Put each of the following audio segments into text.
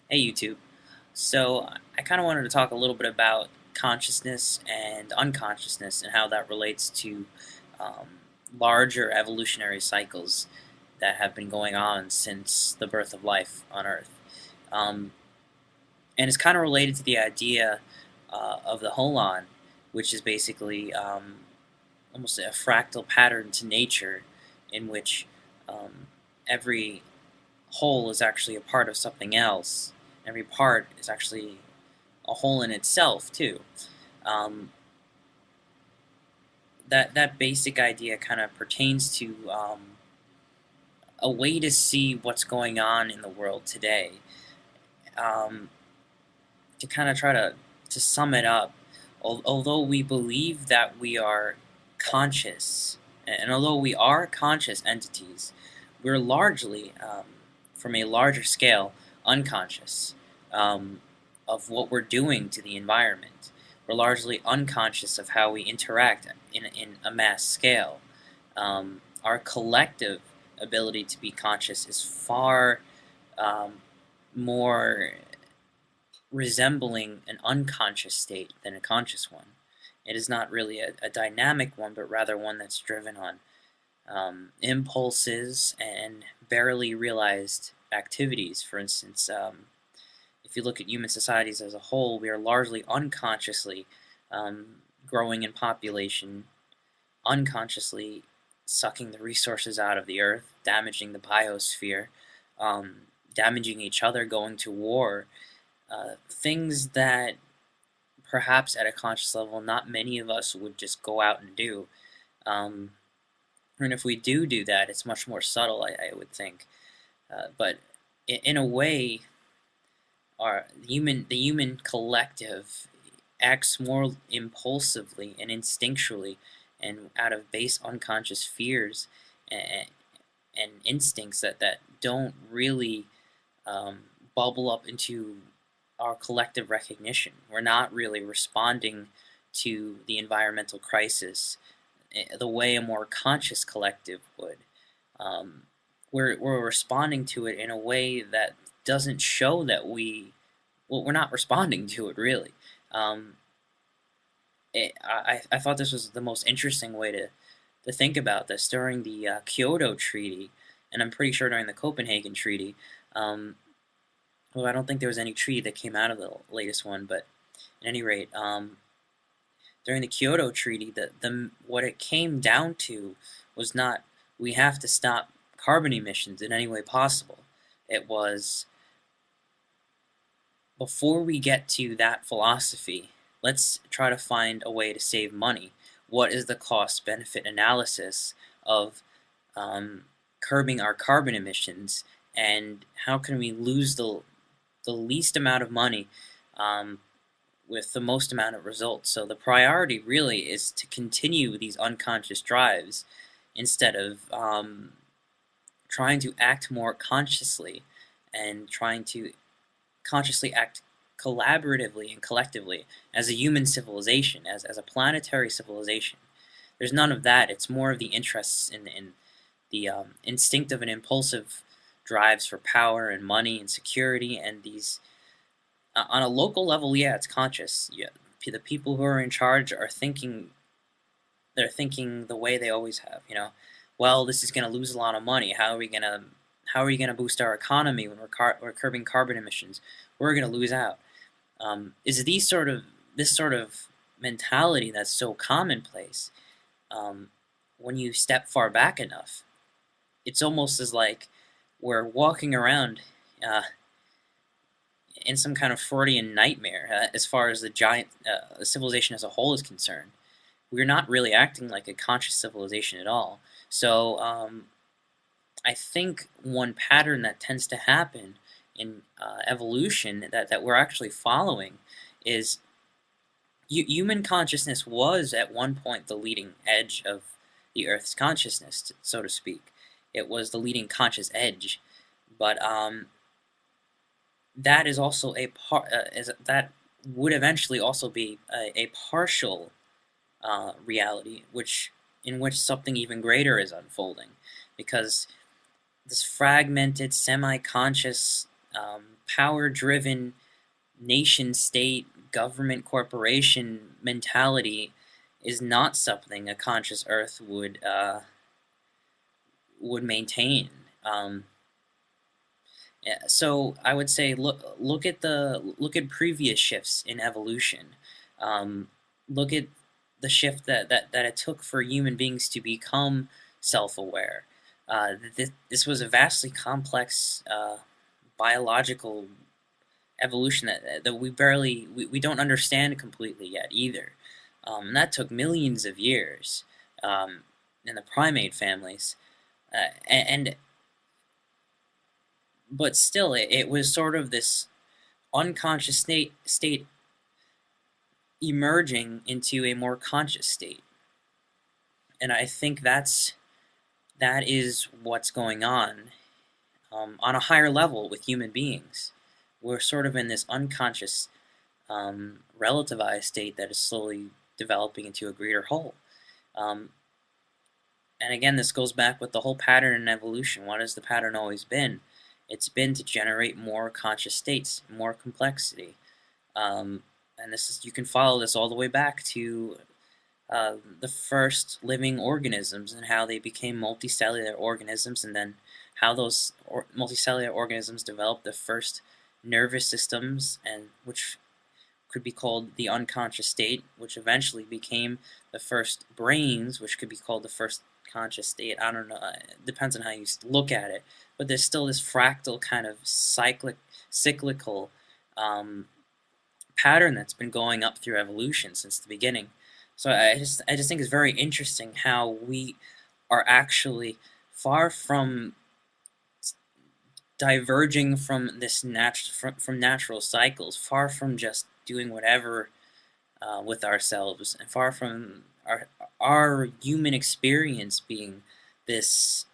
Hey YouTube. So I kind of wanted to talk a little bit about consciousness and unconsciousness and how that relates to um, larger evolutionary cycles that have been going on since the birth of life on Earth. Um, and it's kind of related to the idea of the holon, which is basically almost a fractal pattern to nature in which um, every whole is actually a part of something else. Every part is actually a whole in itself too. Um, that basic idea kind of pertains to a way to see what's going on in the world today. Um, to kind of try to sum it up, although we believe that we are conscious, and although we are conscious entities, we're largely, from a larger scale, unconscious um, of what we're doing to the environment. We're largely unconscious of how we interact in a mass scale. Our collective ability to be conscious is far um, more resembling an unconscious state than a conscious one. It is not really a dynamic one, but rather one that's driven on impulses and barely realized activities. For instance, if you look at human societies as a whole, we are largely unconsciously growing in population, unconsciously sucking the resources out of the earth, damaging the biosphere, damaging each other, going to war, things that perhaps at a conscious level not many of us would just go out and do. Um, and if we do that, it's much more subtle, I would think. But in a way, the human collective acts more impulsively and instinctually and out of base unconscious fears and, and instincts that don't really um, bubble up into our collective recognition. We're not really responding to the environmental crisis the way a more conscious collective would. Um, we're responding to it in a way that doesn't show that we're not responding to it really. Um, I thought this was the most interesting way to think about this during the Kyoto Treaty, and I'm pretty sure during the Copenhagen Treaty. Um, well, I don't think there was any treaty that came out of the latest one, but at any rate, during the Kyoto Treaty, the what it came down to was not we have to stop carbon emissions in any way possible. It was before we get to that philosophy, let's try to find a way to save money. What is the cost benefit analysis of curbing our carbon emissions, and how can we lose the least amount of money um, with the most amount of results? So the priority really is to continue these unconscious drives instead of trying to act more consciously and trying to consciously act collaboratively and collectively as a human civilization, as a planetary civilization. There's none of that. It's more of the interests in the instinctive and impulsive drives for power and money and security, and these on a local level, yeah, it's conscious. Yeah, the people who are in charge are thinking. They're thinking the way they always have. Well, this is going to lose a lot of money. How are we gonna boost our economy when we're curbing carbon emissions? We're going to lose out. Is this sort of mentality that's so commonplace. Um, when you step far back enough, it's almost as like we're walking around uh, in some kind of Freudian nightmare as far as the giant civilization as a whole is concerned. We're not really acting like a conscious civilization at all. So I think one pattern that tends to happen in evolution that we're actually following is human consciousness was at one point the leading edge of the Earth's consciousness, so to speak. It was the leading conscious edge, but that is also a part. That would eventually also be a partial reality, in which something even greater is unfolding, because this fragmented, semi-conscious power-driven nation-state government corporation mentality is not something a conscious Earth would maintain. Um, yeah, so I would say look at previous shifts in evolution. Um, Look at the shift that it took for human beings to become self-aware. This was a vastly complex biological evolution that we don't understand completely yet either. And that took millions of years um, in the primate families. And but still, it was sort of this unconscious state emerging into a more conscious state, and I think that is what's going on a higher level with human beings. We're sort of in this unconscious, relativized state that is slowly developing into a greater whole. Um, and again, this goes back with the whole pattern in evolution. What has the pattern always been? It's been to generate more conscious states, more complexity. Um, and this is, you can follow this all the way back to the first living organisms and how they became multicellular organisms, and then how those multicellular organisms developed the first nervous systems, and which could be called the unconscious state, which eventually became the first brains, which could be called the first conscious state. I don't know. It depends on how you look at it. But there's still this fractal kind of cyclical um, pattern that's been going up through evolution since the beginning. So I just think it's very interesting how we are actually far from diverging from this from natural cycles, far from just doing whatever with ourselves, and far from our human experience being this,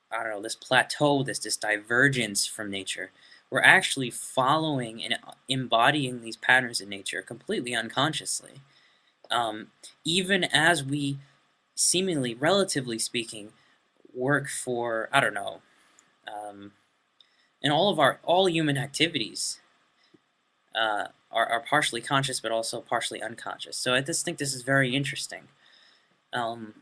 I don't know, this plateau, this divergence from nature. We're actually following and embodying these patterns in nature completely unconsciously. Um, Even as we seemingly, relatively speaking, work for, I don't know, um, in all human activities are partially conscious but also partially unconscious. So I just think this is very interesting. Um,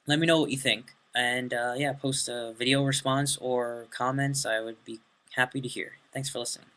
Let me know what you think, and yeah, post a video response or comments. I would be happy to hear. Thanks for listening.